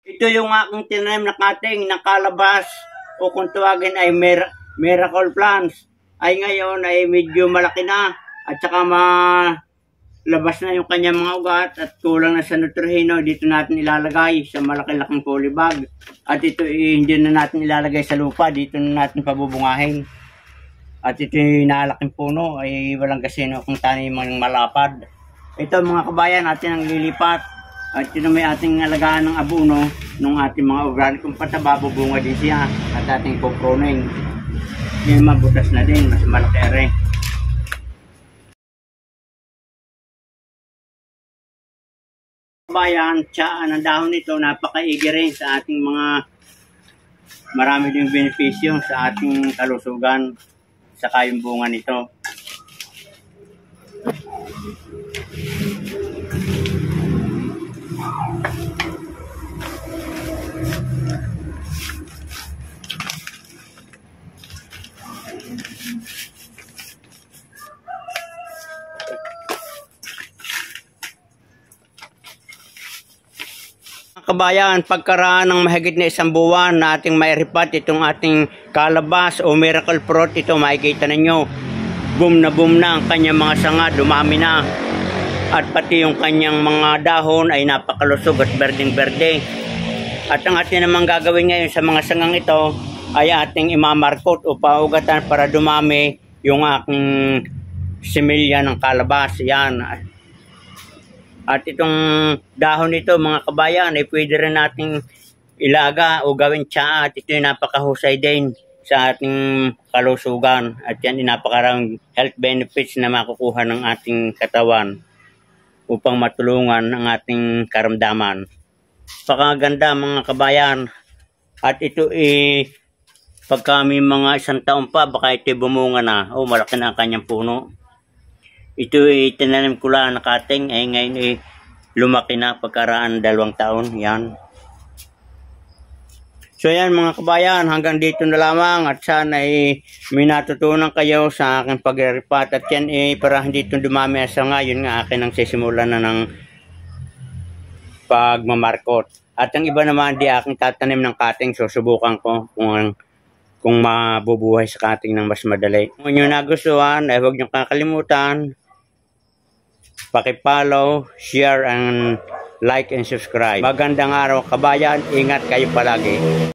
Ito yung aking tinanim na cutting ng kalabas o kung tawagin ay miracle plants. Ay ngayon ay medyo malaki na at saka labas na yung kanyang mga ugat at kulang na sa nutrihino. Dito natin ilalagay sa malaki-laking polybag. At ito hindi na natin ilalagay sa lupa. Dito na natin pabubungahin. At ito yung nalaking puno ay walang kasino kung tanim ng malapad. Ito mga kabayan, atin ang lilipat. At ito may ating alagaan ng abuno ng ating mga organikong pataba, bubunga din siya. At ating pupruning. Yung mabutas na din, mas malaki rin. Kabayan, tsaan ang dahon nito, napakaigi rin sa ating mga marami ding benepisyo sa ating kalusugan sa yung bunga nito. Kabayan, pagkaraan ng mahigit na 1 buwan na ating mairipat itong ating kalabas o miracle fruit, ito makikita ninyo boom na ang kanyang mga sanga, dumami na at pati yung kanyang mga dahon ay napakalusog at berdeng-berde. At ang ating naman gagawin ngayon sa mga sangang ito ay ating imamarkot o paugatan para dumami yung aking similya ng kalabas. Yan. At itong dahon nito mga kabayan ay pwede rin nating ilaga o gawin tsaa at ito yung napakahusay din sa ating kalusugan at yan yung napakaraming health benefits na makukuha ng ating katawan upang matulungan ang ating karamdaman. Napakaganda mga kabayan at ito pagka may mga 1 taon pa baka ito bumunga na o malaki na ang kanyang puno. Ito tinanim ko lang na cutting ay ngayon lumaki na pagkaraan 2 taon. Yan. So yan mga kabayan, hanggang dito na lamang at sana may natutunan kayo sa aking paglilipat at yan para hindi ito dumami sa ngayon nga akin ang sisimulan na ng pagmamarkot. At ang iba naman di aking tatanim ng cutting, susubukan ko kung mabubuhay sa cutting ng mas madali. Kung nyo nagustuhan ay huwag nyo kakalimutan paki-follow, share, and like and subscribe. Magandang araw kabayan, ingat kayo palagi.